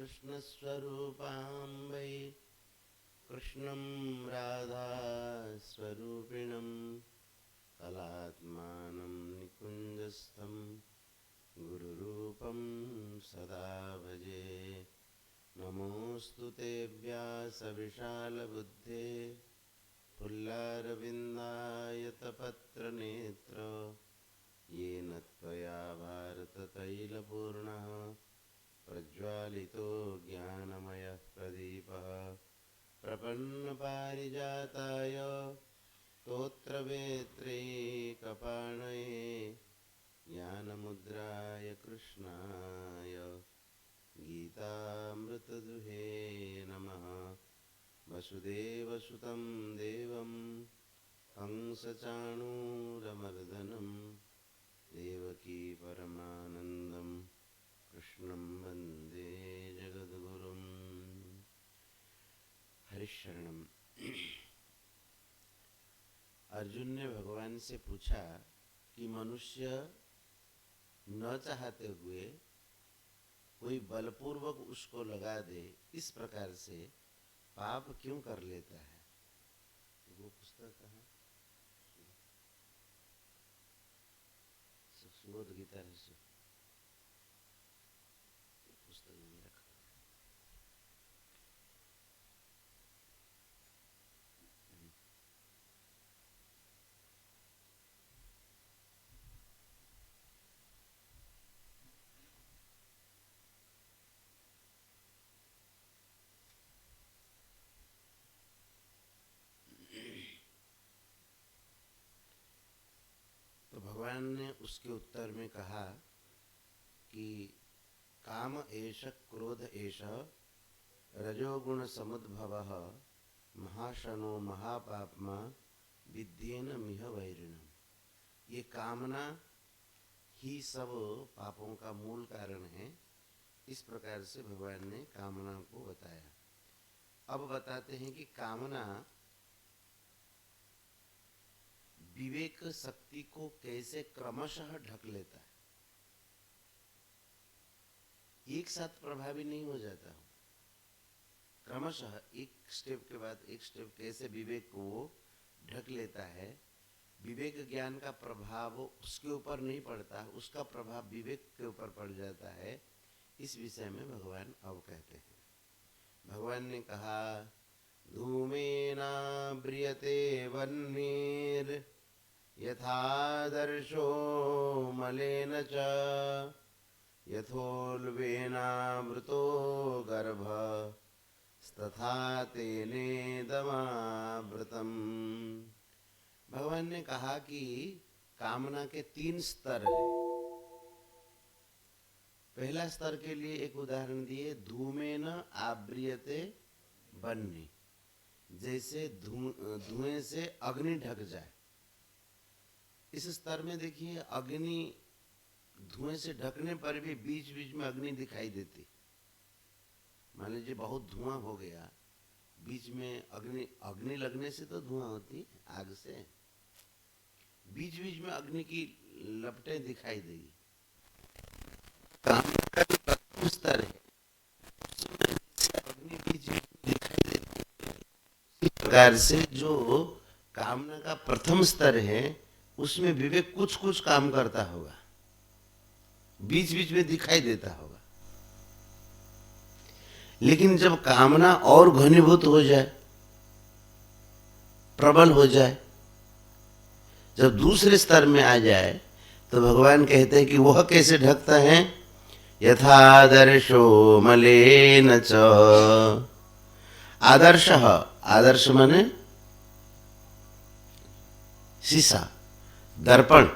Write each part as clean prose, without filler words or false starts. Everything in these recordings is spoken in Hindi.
कृष्णस्वरूपां वै कृष्णं राधास्वरूपिणं कलात्मानं निकुञ्जस्थं गुरुरूपं सदा भजे। नमोऽस्तु ते व्यासविशालबुद्धे फुल्लारविन्दायतपत्रनेत्र येन त्वया भारततैलपूर्णः प्रज्वालितो ज्ञानमयः प्रदीपः प्रपन्नपारिजाताय स्तोत्रवेत्रैकपाणये ज्ञानमुद्राय कृष्णाय गीतामृतदुहे नमः। वसुदेवसुतं देवं कंसचाणूरमर्दनं देवकी परमानन्दं कृष्णं वन्दे जगद्गुरुं। हरिशरणम। अर्जुन ने भगवान से पूछा कि मनुष्य न चाहते हुए कोई बलपूर्वक उसको लगा दे, इस प्रकार से पाप क्यों कर लेता है। वो पुस्तक कहाँ? सुबोध गीता रहस्य पुस्तक में रखा। तो भगवान ने उसके उत्तर में कहा कि काम एष क्रोध एष रजोगुण समुद्भवः महाशनो महापापमा विद्येन मिह वैरिणम्। ये कामना ही सब पापों का मूल कारण है। इस प्रकार से भगवान ने कामना को बताया। अब बताते हैं कि कामना विवेक शक्ति को कैसे क्रमशः ढक लेता है। एक साथ प्रभावी नहीं हो जाता, क्रमशः एक स्टेप के बाद एक स्टेप कैसे विवेक को ढक लेता है। विवेक ज्ञान का प्रभाव उसके ऊपर नहीं पड़ता, उसका प्रभाव विवेक के ऊपर पड़ जाता है। इस विषय में भगवान अब कहते हैं। भगवान ने कहा धूमेना ब्रियते वह्निर् यथादर्शो मलेन च यथोल्बेनावृतो गर्भस्तथा तेनेदमावृतम्। भगवान ने कहा कि कामना के 3 स्तर हैं। पहला स्तर के लिए एक उदाहरण दिए, धूमेन आव्रियते वह्नि, जैसे धुएं से अग्नि ढक जाए। इस स्तर में देखिए अग्नि धुएं से ढकने पर भी बीच बीच में अग्नि दिखाई देती। मान लीजिए बहुत धुआं हो गया, बीच में अग्नि लगने से तो धुआं होती आग से, बीच बीच में अग्नि की लपटें दिखाई देगी। कामना का जो प्रथम स्तर है अग्नि बीच बीच में दिखाई देती है। इस प्रकार से जो कामना का प्रथम स्तर है उसमें विवेक कुछ कुछ काम करता होगा, बीच बीच में दिखाई देता होगा। लेकिन जब कामना और घनीभूत हो जाए, प्रबल हो जाए, जब दूसरे स्तर में आ जाए, तो भगवान कहते हैं कि वह कैसे ढकता है। यथादर्शो मलेन च। आदर्श, आदर्श माने शीशा, दर्पण।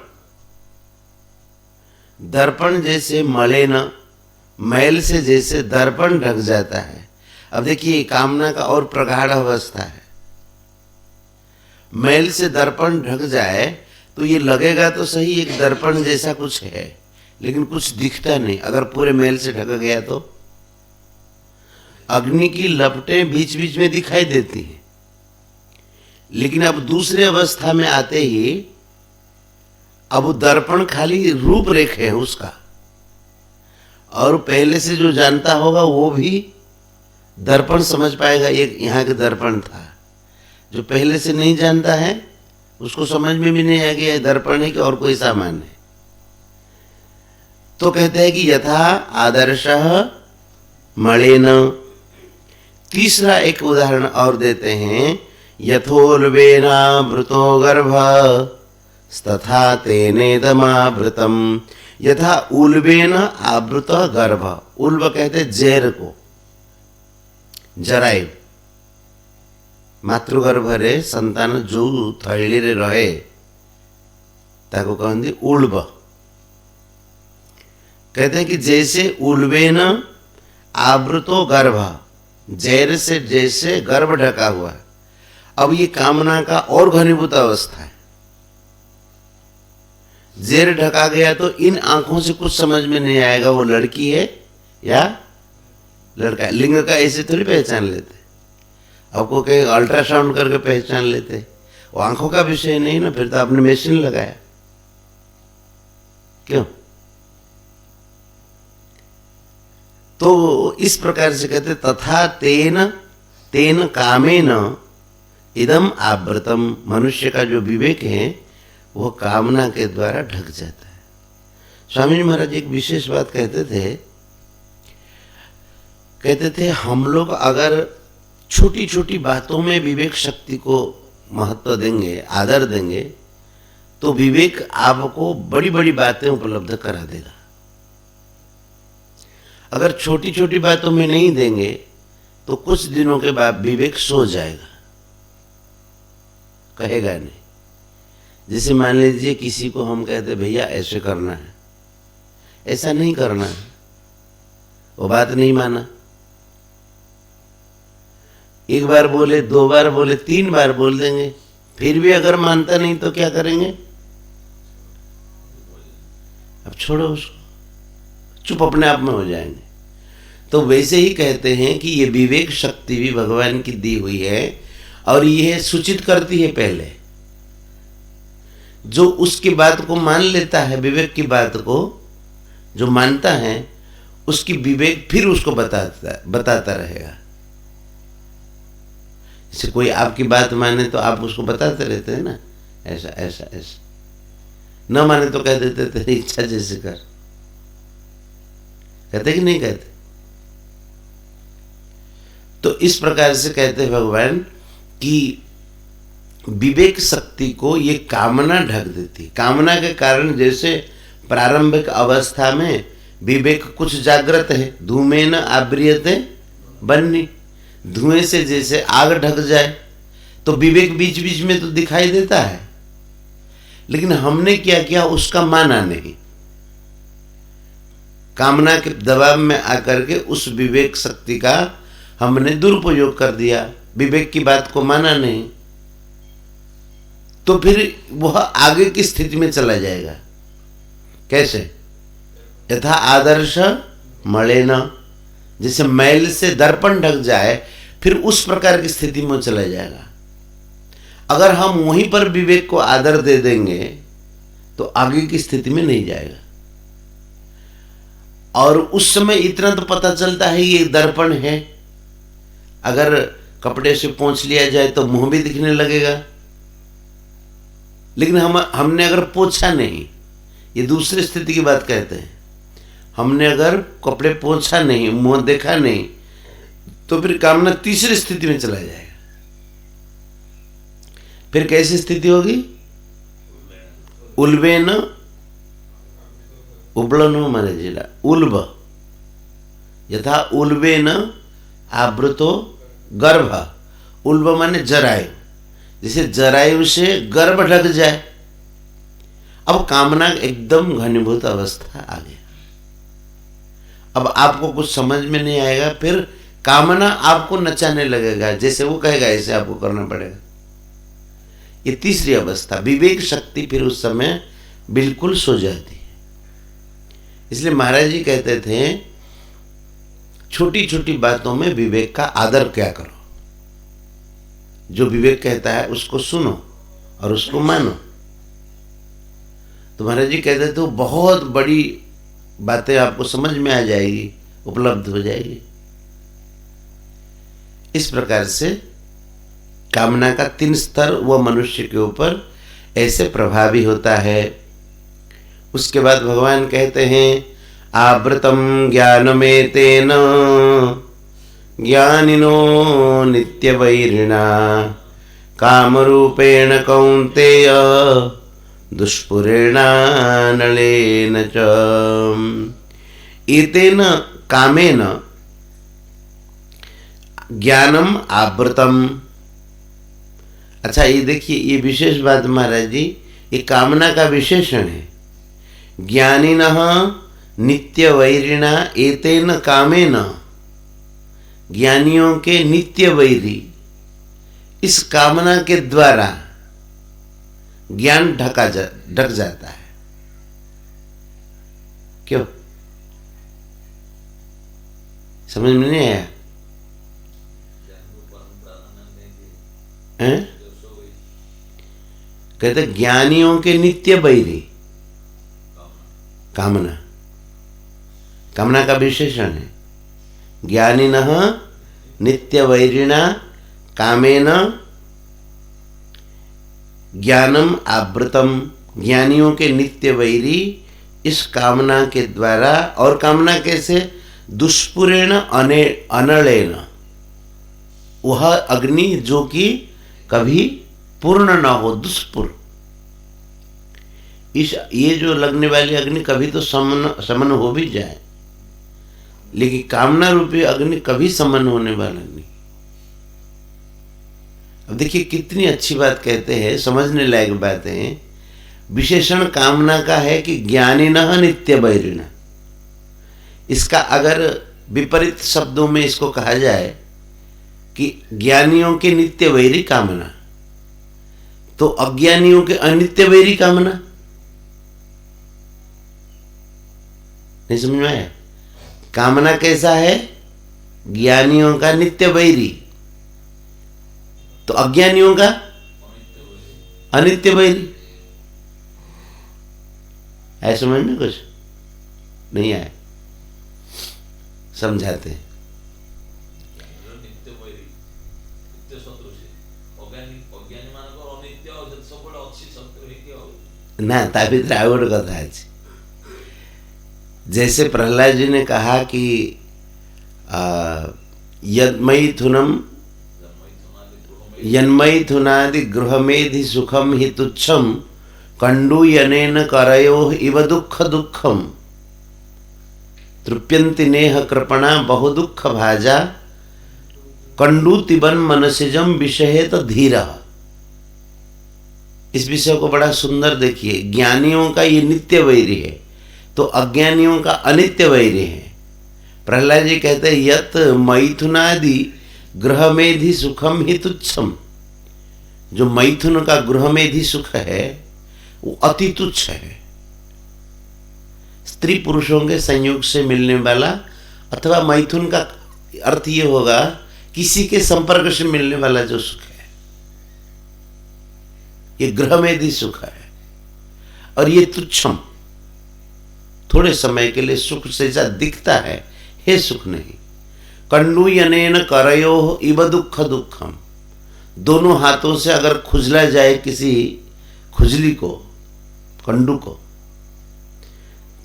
दर्पण जैसे मलेन, मैल से जैसे दर्पण ढक जाता है। अब देखिए कामना का और प्रगाढ़ अवस्था है। मैल से दर्पण ढक जाए तो ये लगेगा तो सही एक दर्पण जैसा कुछ है, लेकिन कुछ दिखता नहीं। अगर पूरे मैल से ढक गया तो अग्नि की लपटें बीच बीच में दिखाई देती हैं। लेकिन अब दूसरे अवस्था में आते ही अब दर्पण खाली रूपरेख है उसका, और पहले से जो जानता होगा वो भी दर्पण समझ पाएगा, एक यहाँ के दर्पण था। जो पहले से नहीं जानता है उसको समझ में भी नहीं आएगा ये दर्पण है कि और कोई सामान है। तो कहते हैं कि यथा आदर्शः मणेन। तीसरा एक उदाहरण और देते हैं, यथोल्बेनावृतो गर्भ तथा तेनेदमावृतम। यथा उल्बेन आवृत गर्भ, उल्ब कहते जेर को, जरायु मातृगर्भ रे संतान जो थैली रे रहे ताको कहते उल्ब। कहते हैं कि जैसे उल्बेन आवृतो गर्भ, जैर से जैसे गर्भ ढका हुआ। अब ये कामना का और घनीभूत अवस्था है। जेर ढका गया तो इन आंखों से कुछ समझ में नहीं आएगा वो लड़की है या लड़का है। लिंग का ऐसे थोड़ी पहचान लेते, आपको कहीं अल्ट्रासाउंड करके पहचान लेते, वो आंखों का विषय नहीं ना, फिर तो आपने मशीन लगाया क्यों? तो इस प्रकार से कहते तथा तेन कामेन इदम आवृतम। मनुष्य का जो विवेक है वो कामना के द्वारा ढक जाता है। स्वामी जी महाराज एक विशेष बात कहते थे हम लोग अगर छोटी छोटी बातों में विवेक शक्ति को महत्व देंगे, आदर देंगे, तो विवेक आपको बड़ी बड़ी बातें उपलब्ध करा देगा। अगर छोटी छोटी बातों में नहीं देंगे तो कुछ दिनों के बाद विवेक सो जाएगा, कहेगा नहीं। जैसे मान लीजिए किसी को हम कहते भैया ऐसे करना है, ऐसा नहीं करना है, वो बात नहीं माना। एक बार बोले, दो बार बोले, तीन बार बोल देंगे, फिर भी अगर मानता नहीं तो क्या करेंगे? अब छोड़ो उसको, चुप अपने आप में हो जाएंगे। तो वैसे ही कहते हैं कि ये विवेक शक्ति भी भगवान की दी हुई है और ये सूचित करती है पहले। जो उसकी बात को मान लेता है, विवेक की बात को जो मानता है, उसकी विवेक फिर उसको बताता रहेगा। जैसे कोई आपकी बात माने तो आप उसको बताते रहते हैं ना, ऐसा ऐसा ऐसा। न माने तो कह देते तेरी इच्छा जैसे कर, कहते कि नहीं कहते? तो इस प्रकार से कहते हैं भगवान कि विवेक शक्ति को ये कामना ढक देती। कामना के कारण जैसे प्रारंभिक अवस्था में विवेक कुछ जागृत है, धूमेन आव्रियते बन्नी, धुएं से जैसे आग ढक जाए तो विवेक बीच बीच में तो दिखाई देता है, लेकिन हमने क्या किया, उसका माना नहीं। कामना के दबाव में आकर के उस विवेक शक्ति का हमने दुरुपयोग कर दिया, विवेक की बात को माना नहीं, तो फिर वह आगे की स्थिति में चला जाएगा। कैसे? यथा आदर्श मणेन, जैसे मैल से दर्पण ढक जाए, फिर उस प्रकार की स्थिति में चला जाएगा। अगर हम वहीं पर विवेक को आदर दे देंगे तो आगे की स्थिति में नहीं जाएगा। और उस समय इतना तो पता चलता है ये दर्पण है। अगर कपड़े से पोंछ लिया जाए तो मुंह भी दिखने लगेगा, लेकिन हमने अगर पोंछा नहीं, ये दूसरी स्थिति की बात कहते हैं, हमने अगर कपड़े पोंछा नहीं, मुंह देखा नहीं, तो फिर कामना तीसरी स्थिति में चला जाएगा। फिर कैसी स्थिति होगी? उल्बेन उबलनो माने जिला उल्ब, यथा उल्बेन आवृतो गर्भ। उल्ब माने जरायु, जैसे जरायु से गर्भ ढक जाए। अब कामना एकदम घनीभूत अवस्था आ गया। अब आपको कुछ समझ में नहीं आएगा, फिर कामना आपको नचाने लगेगा, जैसे वो कहेगा ऐसे आपको करना पड़ेगा। ये तीसरी अवस्था, विवेक शक्ति फिर उस समय बिल्कुल सो जाती है। इसलिए महाराज जी कहते थे छोटी छोटी बातों में विवेक का आदर क्या करो, जो विवेक कहता है उसको सुनो और उसको मानो। तो महाराज जी कहते थे बहुत बड़ी बातें आपको समझ में आ जाएगी, उपलब्ध हो जाएगी। इस प्रकार से कामना का 3 स्तर वह मनुष्य के ऊपर ऐसे प्रभावी होता है। उसके बाद भगवान कहते हैं आवृतम ज्ञानमेतेन ज्ञानिनो नित्यवैरिणा कामरूपेण कौन्तेय दुष्पुरेणानलेन च एतेन कामेन ज्ञानम आवृतम। अच्छा, ये देखिए, ये विशेष बात महाराज जी, ये कामना का विशेषण है। ज्ञानिनः नित्य वैरिणा एतेन कामेन, ज्ञानियों के नित्य वैरी इस कामना के द्वारा ज्ञान ढक जाता है। क्यों? समझ में नहीं आया? कहते ज्ञानियों के नित्य वैरी कामना, कामना का विशेषण है। ज्ञानिनः नित्य वैरिणा कामेन ज्ञानम आवृतम, ज्ञानियों के नित्य वैरी इस कामना के द्वारा, और कामना कैसे? दुष्पुरेण अनलेन, वह अग्नि जो कि कभी पूर्ण न हो, दुष्पुर। ये जो लगने वाली अग्नि कभी तो समन हो भी जाए, लेकिन कामना रूपी अग्नि कभी समन होने वाला नहीं। अब देखिए कितनी अच्छी बात कहते हैं, समझने लायक बात है। विशेषण कामना का है कि ज्ञानिनः नित्य वैरिणः। इसका अगर विपरीत शब्दों में इसको कहा जाए कि ज्ञानियों के नित्य वैरी कामना, तो अज्ञानियों के अनित्य वैरी कामना। नहीं समझ में आया? कामना कैसा है? ज्ञानियों का नित्य वैरी, तो अज्ञानियों का अनित्य वैरी। है समझ में कुछ नहीं आया? समझाते हैं। ना ता भीतर आउ गोटे कथा है। जैसे प्रहलाद जी ने कहा कि यन्मैथुनादि गृहमेधि सुखम हि तुच्छम कंडूयनेन करयोः इव दुःख दुःखम तृप्यन्ति नेह कृपणा बहु दुःख भाजा कंडूतिबन मनसिजम विषयेत धीरः। इस विषय को बड़ा सुंदर देखिए। ज्ञानियों का ये नित्य वैरी है, तो अज्ञानियों का अनित्य वैरी है। प्रहलाद जी कहते हैं यत मैथुनादि गृहमेधि सुखम हि तुच्छम, जो मैथुन का गृहमेधि सुख है वो अति तुच्छ है। स्त्री पुरुषों के संयोग से मिलने वाला, अथवा मैथुन का अर्थ ये होगा किसी के संपर्क से मिलने वाला जो सुख है, ये गृहमेधि सुख है। और ये तुच्छम, थोड़े समय के लिए सुख से जा दिखता है, हे सुख नहीं। कंडूयनेन करयोः इव दुःख दुःखम, दोनों हाथों से अगर खुजला जाए किसी खुजली को, कंडू को,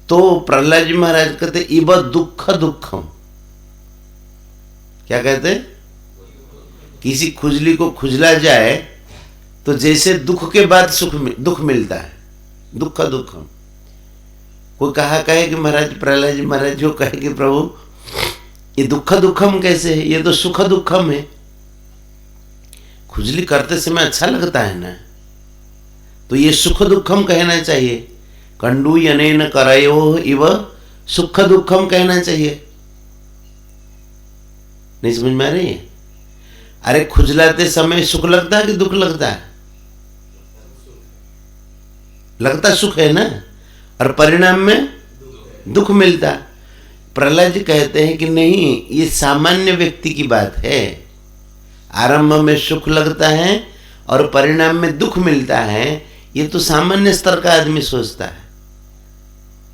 तो प्रहलाद जी महाराज कहते इव दुःख दुःखम। क्या कहते? किसी खुजली को खुजला जाए तो जैसे दुख के बाद दुख मिलता है, दुःख दुःखम। कोई कहे कि महाराज, प्रहलाद जी महाराज जो कहे कि प्रभु ये दुःख दुःखम कैसे है? ये तो सुख दुःखम है। खुजली करते समय अच्छा लगता है ना, तो ये सुख दुःखम कहना चाहिए। कंडूयनेन करयोः इव सुख दुःखम कहना चाहिए। नहीं समझ में आ रही है? अरे खुजलाते समय सुख लगता है कि दुख लगता है? लगता सुख है ना, और परिणाम में दुख मिलता। प्रहलाद जी कहते हैं कि नहीं, ये सामान्य व्यक्ति की बात है। आरंभ में सुख लगता है और परिणाम में दुख मिलता है, ये तो सामान्य स्तर का आदमी सोचता है।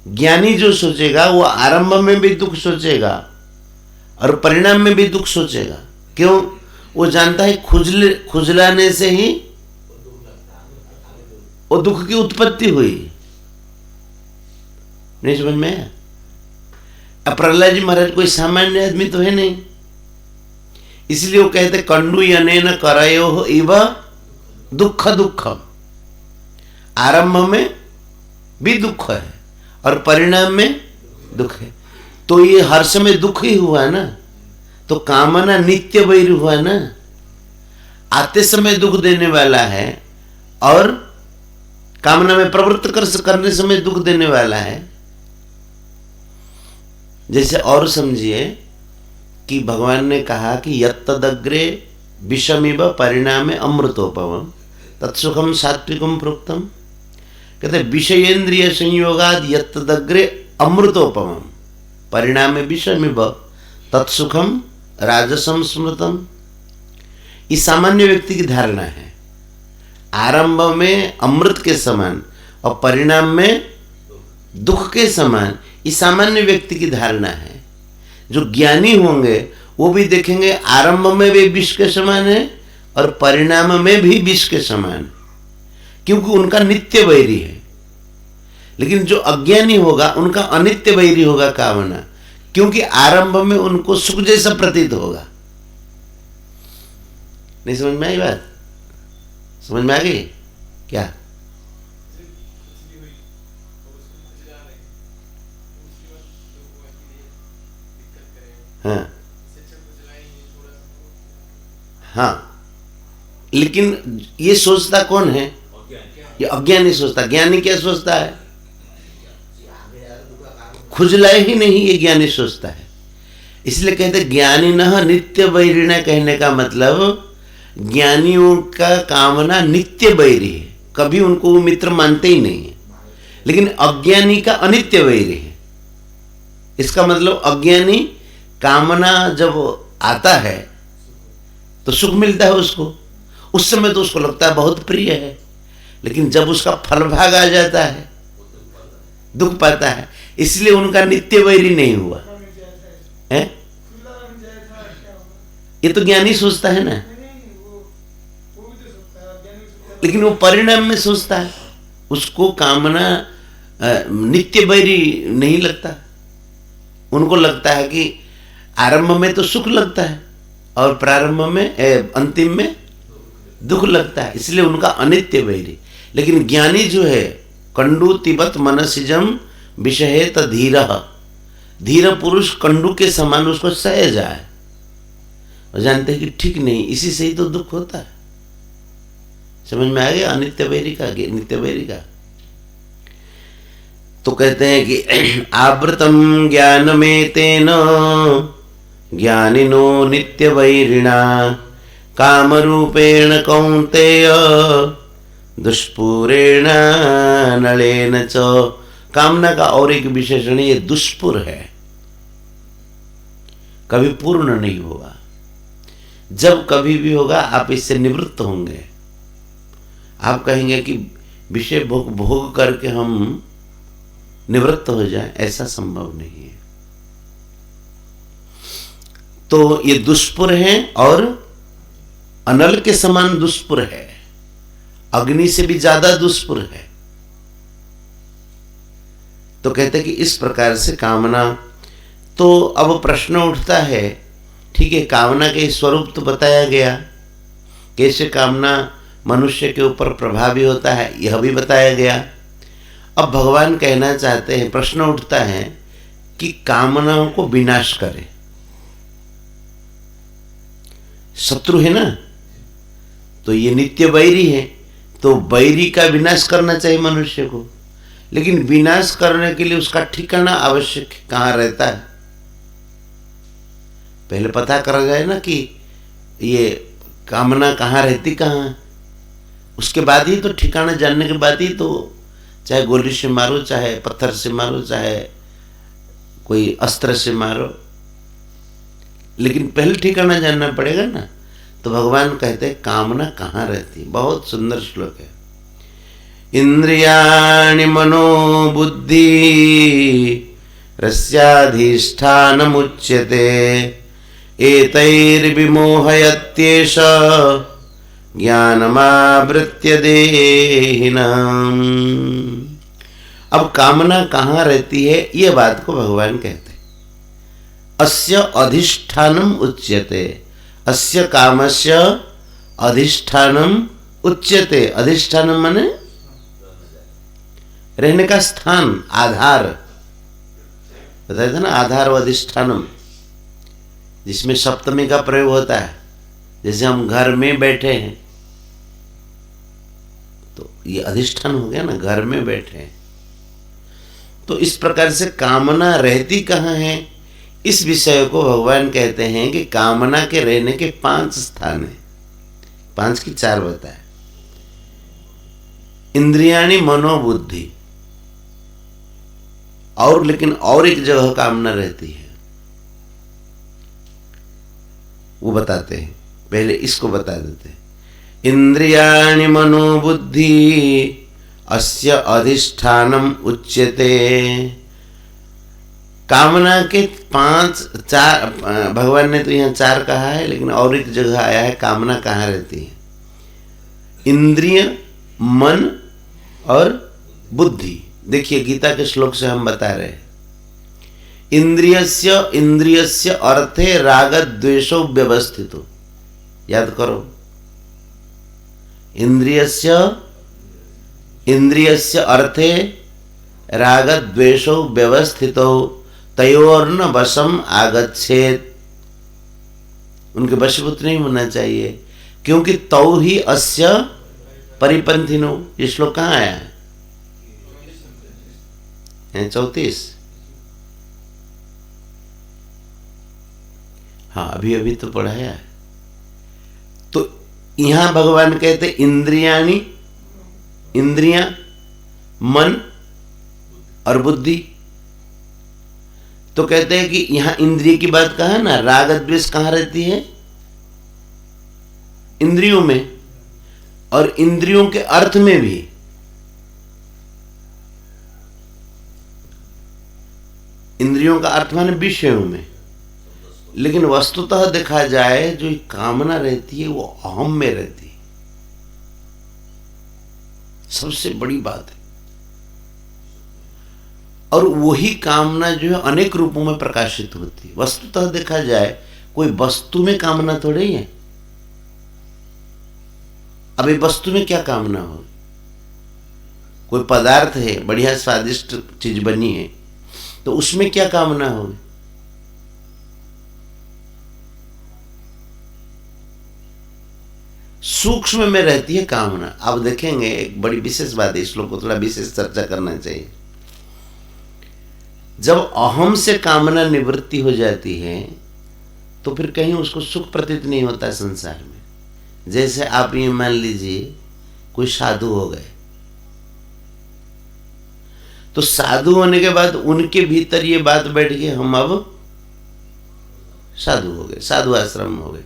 ज्ञानी जो सोचेगा वो आरंभ में भी दुख सोचेगा और परिणाम में भी दुख सोचेगा। क्यों? वो जानता है खुजलाने से ही वो दुख की उत्पत्ति हुई। नहीं समझ में आया? अब प्रहलाद जी महाराज कोई सामान्य आदमी तो है नहीं, इसलिए वो कहते कंडू यनेन करयो इव दुख दुखम। आरंभ में भी दुख है और परिणाम में दुख है, तो ये हर समय दुख ही हुआ ना। तो कामना नित्य वैर हुआ ना, आते समय दुख देने वाला है और कामना में प्रवृत्त करने समय दुख देने वाला है। जैसे और समझिए कि भगवान ने कहा कि यत्तदग्रे विषमिव परिणामे अमृतोपमम तत्सुखम सात्विकम प्रोक्तम। कहते विषयेन्द्रिय संयोगाद यत्तदग्रे अमृतोपमम परिणामे विषमिव तत्सुखम राजसम स्मृतम। इस सामान्य व्यक्ति की धारणा है, आरंभ में अमृत के समान और परिणाम में दुख के समान। इस सामान्य व्यक्ति की धारणा है। जो ज्ञानी होंगे वो भी देखेंगे आरंभ में भी विष के समान है और परिणाम में भी विष के समान, क्योंकि उनका नित्य वैरी है। लेकिन जो अज्ञानी होगा उनका अनित्य वैरी होगा कामना, क्योंकि आरंभ में उनको सुख जैसा प्रतीत होगा। नहीं समझ में आई बात? समझ में आ गई क्या? हाँ हाँ, लेकिन ये सोचता कौन है? ये अज्ञानी सोचता। ज्ञानी क्या सोचता है? खुजलाए ही नहीं, ये ज्ञानी सोचता है। इसलिए कहते ज्ञानी न नित्य वैरिण, कहने का मतलब ज्ञानियों का कामना नित्य वैरी है, कभी उनको वो मित्र मानते ही नहीं है। लेकिन अज्ञानी का अनित्य वैरी है। इसका मतलब अज्ञानी कामना जब आता है तो सुख मिलता है उसको, उस समय तो उसको लगता है बहुत प्रिय है, लेकिन जब उसका फल भाग आ जाता है दुख पाता है। इसलिए उनका नित्य वैरी नहीं हुआ है। ये तो ज्ञानी सोचता है ना, लेकिन वो परिणाम में सोचता है, उसको कामना नित्य वैरी नहीं लगता। उनको लगता है कि आरंभ में तो सुख लगता है और प्रारंभ में अंतिम में दुख लगता है, इसलिए उनका अनित्य वैरी। लेकिन ज्ञानी जो है कंडू तिबत मनसिजम विषहेत धीर, धीर पुरुष कंडू के समान उसको सह जाए और जानते हैं कि ठीक नहीं, इसी से ही तो दुख होता है। समझ में आ गया अनित्य वैरी का, नित्य वैरी का? तो कहते हैं कि आवृतम ज्ञान में तेन ज्ञानिनो नित्य वैरिणा काम रूपेण कौन्तेय दुष्पुरेण नलेन च। कामना का और एक विशेषण ये दुष्पुर है, कभी पूर्ण नहीं होगा। जब कभी भी होगा आप इससे निवृत्त होंगे। आप कहेंगे कि विषय भोग करके हम निवृत्त हो जाए, ऐसा संभव नहीं है। तो ये दुष्पुर है और अनल के समान दुष्पुर है, अग्नि से भी ज्यादा दुष्पुर है। तो कहते कि इस प्रकार से कामना। तो अब प्रश्न उठता है, ठीक है, कामना के स्वरूप तो बताया गया, कैसे कामना मनुष्य के ऊपर प्रभावी होता है यह भी बताया गया। अब भगवान कहना चाहते हैं, प्रश्न उठता है कि कामनाओं को विनाश करे। शत्रु है ना, तो ये नित्य वैरी है, तो वैरी का विनाश करना चाहिए मनुष्य को। लेकिन विनाश करने के लिए उसका ठिकाना आवश्यक कहाँ रहता है, पहले पता करा जाए ना कि ये कामना कहाँ रहती, कहाँ। उसके बाद ही तो ठिकाना जानने के बाद ही तो, चाहे गोली से मारो, चाहे पत्थर से मारो, चाहे कोई अस्त्र से मारो, लेकिन पहले ठिकाना जानना पड़ेगा ना। तो भगवान कहते हैं कामना कहाँ रहती। बहुत सुंदर श्लोक है। इंद्रियाणि मनो बुद्धि रस्याधिष्ठानमुच्यते एतैर्विमोहयत्येष ज्ञानमावृत्य देहिनाम्। अब कामना कहाँ रहती है, ये बात को भगवान कहते हैं। अस्य अधिष्ठानम उच्यते, अस्य कामस्य अधिष्ठानम उच्यते। अधिष्ठानम माने रहने का स्थान, आधार। बताया था ना, आधार व अधिष्ठानम, जिसमें सप्तमी का प्रयोग होता है। जैसे हम घर में बैठे हैं तो ये अधिष्ठान हो गया ना, घर में बैठे हैं। तो इस प्रकार से कामना रहती कहाँ है, इस विषय को भगवान कहते हैं कि कामना के रहने के 5 स्थान हैं। 5 की 4 बताए। इंद्रियाणि मनोबुद्धि, और लेकिन और एक जगह कामना रहती है, वो बताते हैं। पहले इसको बता देते हैं। इंद्रियाणि मनोबुद्धि अस्य अधिष्ठानम उच्यते। कामना के 4 भगवान ने तो यहाँ 4 कहा है, लेकिन और एक जगह आया है कामना कहाँ रहती है। इंद्रिय, मन और बुद्धि। देखिए गीता के श्लोक से हम बता रहे हैं। इंद्रियस्य अर्थे राग द्वेषो व्यवस्थितो। याद करो, इंद्रियस्य अर्थे राग द्वेषो व्यवस्थितो तयोर्न वशम आगच्छेत। उनके वशीभूत नहीं होना चाहिए, क्योंकि तौ ही अस्य परिपंथिनो। ये श्लोक कहाँ आया है? 34। हाँ, अभी अभी तो पढ़ाया है। तो यहां भगवान कहते इंद्रियाणि, इंद्रियां, मन और बुद्धि। तो कहते हैं कि यहां इंद्रिय की बात कहा ना, राग द्वेष कहां रहती है? इंद्रियों में, और इंद्रियों के अर्थ में भी। इंद्रियों का अर्थ माने विषयों में, लेकिन वस्तुतः देखा जाए जो कामना रहती है वो अहम में रहती है। सबसे बड़ी बात है। और वही कामना जो है अनेक रूपों में प्रकाशित होती है। वस्तुतः देखा जाए कोई वस्तु में कामना थोड़ी है। अभी वस्तु में क्या कामना हो? कोई पदार्थ है, बढ़िया स्वादिष्ट चीज बनी है, तो उसमें क्या कामना होगी? सूक्ष्म में रहती है कामना। अब देखेंगे एक बड़ी विशेष बात है, इस श्लोक को थोड़ा विशेष चर्चा करना चाहिए। जब अहम से कामना निवृत्ति हो जाती है तो फिर कहीं उसको सुख प्रतीत नहीं होता संसार में। जैसे आप ये मान लीजिए कोई साधु हो गए, तो साधु होने के बाद उनके भीतर ये बात बैठ गई, हम अब साधु हो गए, साधु आश्रम हो गए।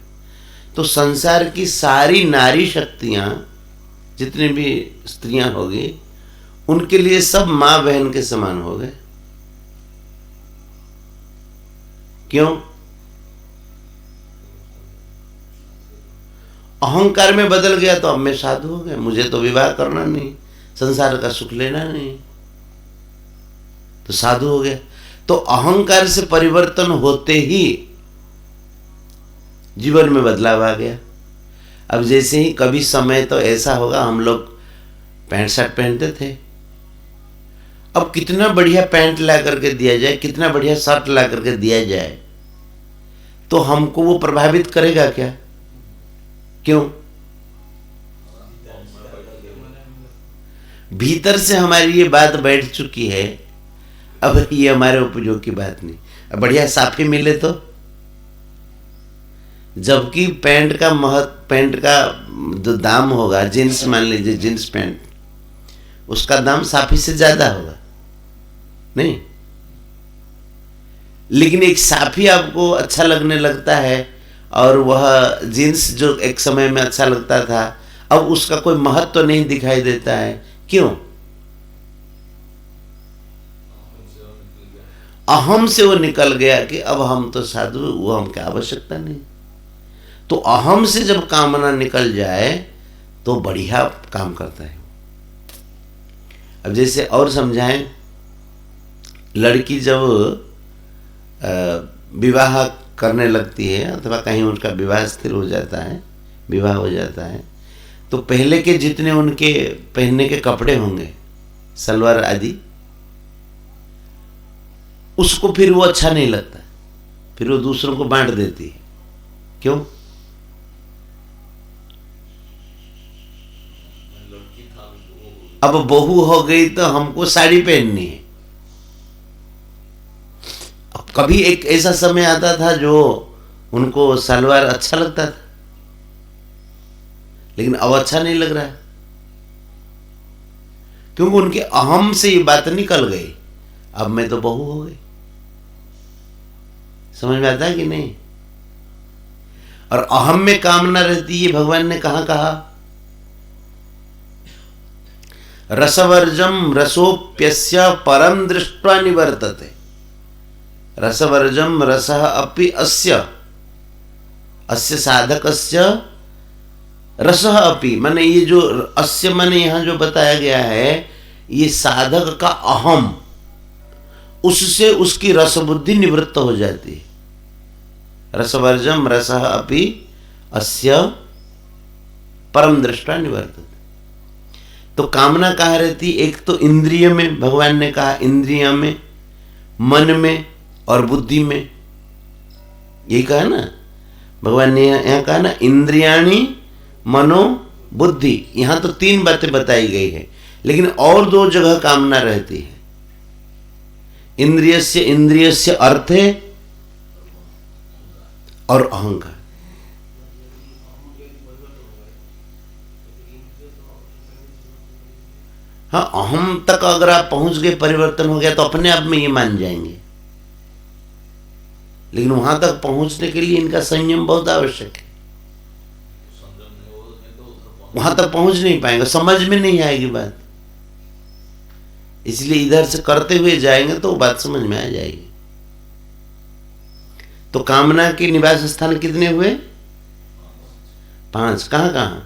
तो संसार की सारी नारी शक्तियां, जितनी भी स्त्रियां होगी, उनके लिए सब मां बहन के समान हो गए। क्यों? अहंकार में बदल गया, तो अब मैं साधु हो गया, मुझे तो विवाह करना नहीं, संसार का सुख लेना नहीं, तो साधु हो गया। तो अहंकार से परिवर्तन होते ही जीवन में बदलाव आ गया। अब जैसे ही कभी समय तो ऐसा होगा, हम लोग पैंट शर्ट पहनते थे, अब कितना बढ़िया पैंट ला करके दिया जाए, कितना बढ़िया शर्ट ला करके दिया जाए, तो हमको वो प्रभावित करेगा क्या? क्यों? भीतर से हमारी ये बात बैठ चुकी है, अब ये हमारे उपयोग की बात नहीं। अब बढ़िया साफी मिले तो, जबकि पैंट का जो दाम होगा, जींस मान लीजिए, जींस पैंट, उसका दाम साफी से ज्यादा होगा नहीं? लेकिन एक साफी आपको अच्छा लगने लगता है, और वह जींस जो एक समय में अच्छा लगता था, अब उसका कोई महत्व नहीं दिखाई देता है। क्यों? अहम से वो निकल गया कि अब हम तो साधु, वो हमकी आवश्यकता नहीं। तो अहम से जब कामना निकल जाए तो बढ़िया काम करता है। अब जैसे और समझाएं, लड़की जब विवाह करने लगती है अथवा कहीं उनका विवाह स्थिर हो जाता है, विवाह हो जाता है, तो पहले के जितने उनके पहनने के कपड़े होंगे, सलवार आदि, उसको फिर वो अच्छा नहीं लगता, फिर वो दूसरों को बांट देती है। क्यों? अब बहू हो गई तो हमको साड़ी पहननी है। अब कभी एक ऐसा समय आता था जो उनको सलवार अच्छा लगता था, लेकिन अब अच्छा नहीं लग रहा है, क्योंकि उनके अहम से ये बात निकल गई, अब मैं तो बहू हो गई। समझ में आता है कि नहीं? और अहम में कामना रहती है। भगवान ने कहा रसवर्जम रसोप्यस्य परम दृष्ट्वा निवर्तते। रसवर्जम रसः अपि अस्य अस्य साधकस्य रसः अपि, माने ये जो अस्य माने यहां जो बताया गया है, ये साधक का अहम, उससे उसकी रस बुद्धि निवृत्त हो जाती है। रसवर्जम रसः अपि अस्य परम दृष्टा निवर्तते। तो कामना कहाँ रहती? एक तो इंद्रिय में, भगवान ने कहा इंद्रिय में, मन में और बुद्धि में। यही कहा ना भगवान ने, यहाँ कहा ना इंद्रियाणि मनो बुद्धि। यहां तो 3 बातें बताई गई है, लेकिन और 2 जगह कामना रहती है। इंद्रियस्य अर्थे और अहंकार। हाँ, अहम तक अगर आप पहुंच गए, परिवर्तन हो गया, तो अपने आप में ये मान जाएंगे, लेकिन वहां तक पहुंचने के लिए इनका संयम बहुत आवश्यक है। वहां तक पहुंच नहीं पाएंगे, समझ में नहीं आएगी बात, इसलिए इधर से करते हुए जाएंगे तो बात समझ में आ जाएगी। तो कामना के निवास स्थान कितने हुए? 5। कहां कहां?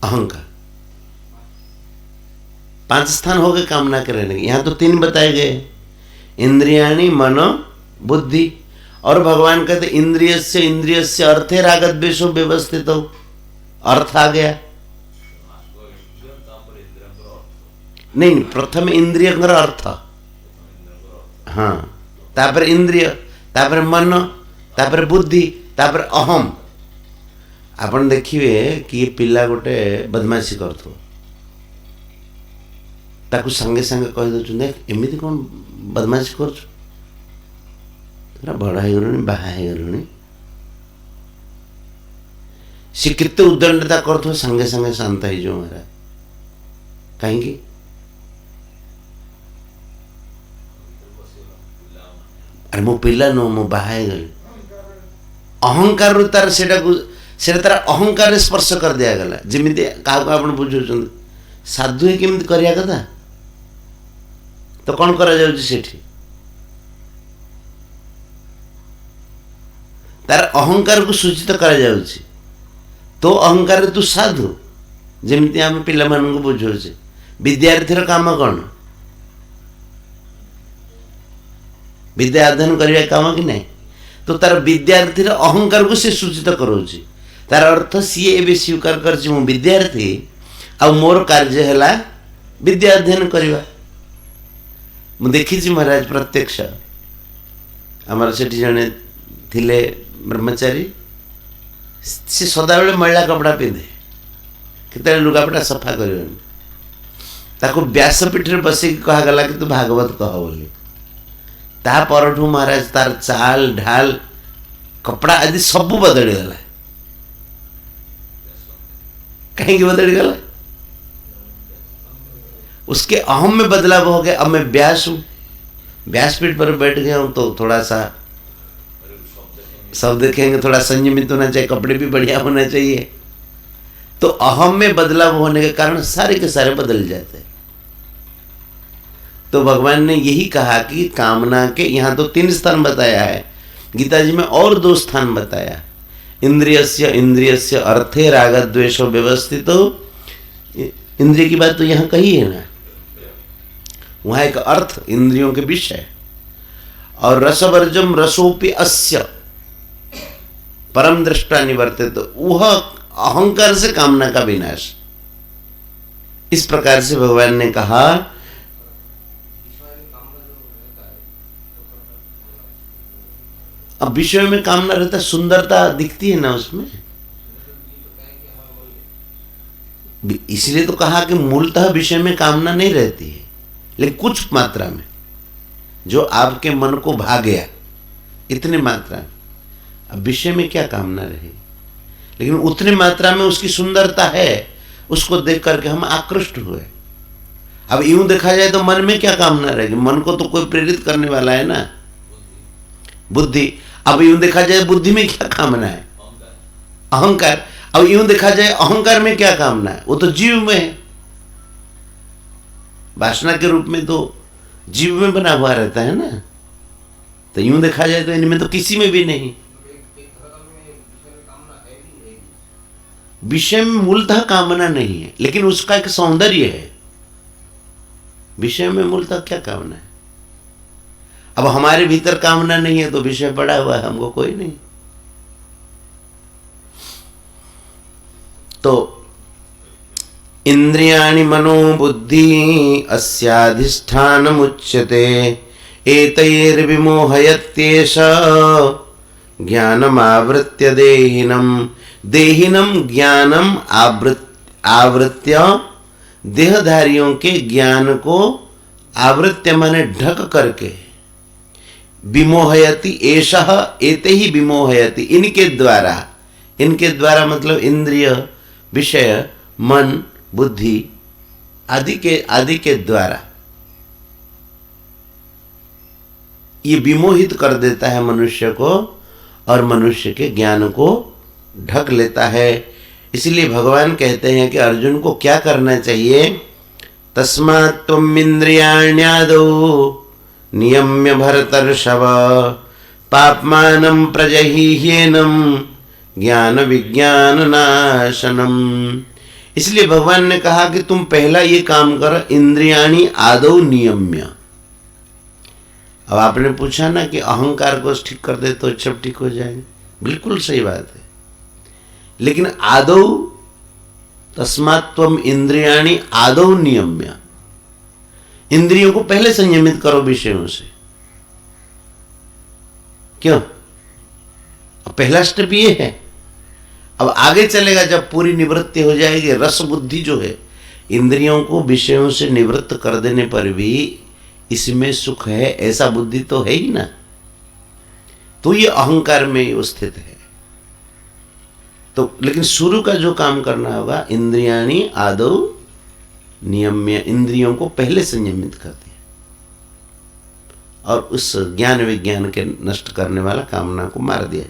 अहंकार। 5 स्थान हो गए कामना के रहने के। यहां तो 3 बताए गए, इंद्रियाणि मनो बुद्धि। और भगवान कहते इंद्रियस्य अर्थे रागद्वेषो व्यवस्थित हो। अर्थ आ गया नहीं, प्रथम इंद्रिय अर्थ, हाँ, तापर इंद्रिय, तापर मन, तापर बुद्धि, तापर अहम। आपण देखिए कि ये पिला गोटे बदमाशी करथो, ताकू संगे संगे कह दउछन, देख एमिति कौन बदमाशी करछ, तोरा बड़ा है गलुनी, बाहा है गलुनी। सी केते उद्दंडता करथो, संगे संगे शांत है जो महाराज। कहीं अरे मो पिला नो, मो बाहा गली। अहंकार तार से तार अहंकार स्पर्श कर दिया गला। जमी क्या आप बुझे साधु है केमती करिया कथा, तो कौन करा जाउछि सेठी? तार अहंकार को सूचित करा जाउछि, तो अहंकार तू साधु। जमी आम पिला मानू बुझे विद्यार्थी काम कौन? विद्या अध्ययन करने काम कि नहीं? तो तार विद्यार्थी अहंकार को से सूचित करोछि। तार अर्थ सी ए स्वीकार कर विद्यार्थी, आ मोर कार्य है विद्या अध्ययन करवा। मु देखी महाराज प्रत्यक्ष, आमर से जड़े थिले ब्रह्मचारी, सी सदा बेले मैला कपड़ा पिंधे, केते लुगापटा सफा करबेनी। ताको व्यासपीठ रे बसी कहगला कि तू भागवत कह बोली। ता परठू महाराज तार चाल ढाल कपड़ा आदि सब बदली गला। कहीं बदली गला? उसके अहम में बदलाव हो गया। अब मैं व्यास हूं, व्यासपीठ पर बैठ गया हूं, तो थोड़ा सा सब देखेंगे थोड़ा संयमित होना चाहिए, कपड़े भी बढ़िया होना चाहिए। तो अहम में बदलाव होने के कारण सारे के सारे बदल जाते हैं। तो भगवान ने यही कहा कि कामना के, यहां तो 3 स्थान बताया है, गीता जी में और 2 स्थान बताया। इंद्रियस्य अर्थे राग द्वेषो व्यवस्थित। इंद्रिय की बात तो यहां कही है ना, वहां एक अर्थ इंद्रियों के विषय, और रसवर्जम रसोपि अस्य परम दृष्टा निवर्तित, तो वह अहंकार से कामना का विनाश। इस प्रकार से भगवान ने कहा अब विषय में कामना रहता, सुंदरता दिखती है ना उसमें, इसलिए तो कहा कि मूलतः विषय में कामना नहीं रहती है, लेकिन कुछ मात्रा में जो आपके मन को भा गया, इतनी मात्रा में। अब विषय में क्या कामना रहे, लेकिन उतनी मात्रा में उसकी सुंदरता है, उसको देख करके हम आकृष्ट हुए। अब यूं देखा जाए तो मन में क्या कामना रहेगी, मन को तो कोई प्रेरित करने वाला है ना, बुद्धि। अब यूं देखा जाए बुद्धि में क्या कामना है, अहंकार। अब यूं देखा जाए अहंकार में क्या कामना है, वो तो जीव में है, वासना के रूप में तो जीव में बना हुआ रहता है ना। तो यूं देखा जाए तो इनमें तो किसी में भी नहीं। विषय में मूलतः कामना नहीं है, लेकिन उसका एक सौंदर्य है। विषय में मूलतः क्या कामना है? अब हमारे भीतर कामना नहीं है तो विषय पड़ा हुआ है, हमको कोई नहीं। तो इंद्रियाणि मनो बुद्धि अस्याधिष्ठानमुच्यते एतैर्विमोहयत्येष ज्ञानमावृत्य देहिनम्। देहिनम ज्ञानम आवृत्य, देहधारियों के ज्ञान को आवृत्य माने ढक करके, विमोहयति एषः एते ही विमोहयति, इनके द्वारा मतलब इंद्रिय, विषय, मन, बुद्धि आदि के द्वारा ये विमोहित कर देता है मनुष्य को, और मनुष्य के ज्ञान को ढक लेता है। इसलिए भगवान कहते हैं कि अर्जुन को क्या करना चाहिए, तस्मात् त्वम् इंद्रियाण्यादौ नियम्य भरतर्षभ पाप्मानं प्रजह्येनं ज्ञान विज्ञान नाशनम। इसलिए भगवान ने कहा कि तुम पहला ये काम करो, इंद्रियाणि आदौ नियम्य। अब आपने पूछा ना कि अहंकार को ठीक कर दे तो सब ठीक हो जाएंगे, बिल्कुल सही बात है, लेकिन आदौ तस्मात् त्वम् इंद्रियाणि आदौ नियम्य, इंद्रियों को पहले संयमित करो विषयों से। क्यों? अब पहला स्टेप ये है। अब आगे चलेगा जब पूरी निवृत्ति हो जाएगी, रस बुद्धि जो है, इंद्रियों को विषयों से निवृत्त कर देने पर भी इसमें सुख है, ऐसा बुद्धि तो है ही ना, तो ये अहंकार में स्थित है। तो लेकिन शुरू का जो काम करना होगा, इंद्रियाणि आदौ नियम्य, इंद्रियों को पहले संयमित कर दिया, और उस ज्ञान विज्ञान के नष्ट करने वाला कामना को मार दिया।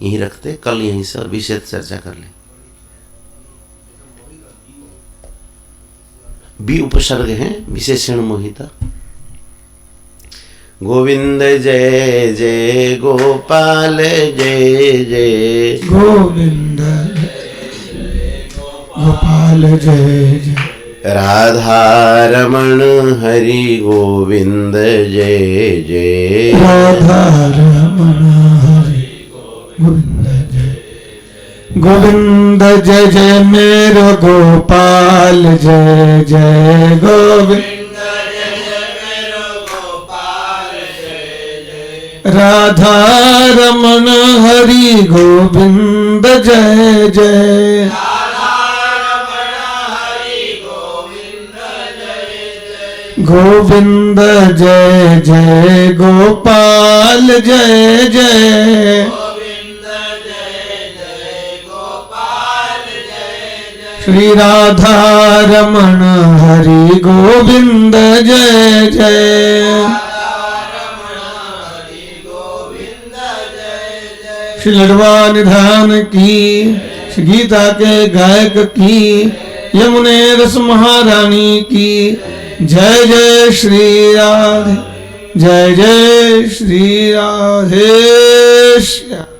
यहीं रखते, कल यहीं से और विशेष चर्चा कर ले। बी उपसर्ग हैं, विशेषण मोहिता। गोविंद जय जय गोपाल जय जय गोविंद गोपाल जय जय राधा रमण हरि गोविंद जय जय राधा रमण हरि गोविंद जय गोविंद जय जय मेरा गोपाल जय जय गोविंद राधा रमण हरि गोविंद जय जय गोविंद जय जय गोपाल जय जय श्री राधा रमण हरि गोविंद जय जय श्री लडवा निधान की, श्री गीता के गायक की, यमुने रस महारानी की जय जय श्री राधे, जय जय श्री राधे श्याम।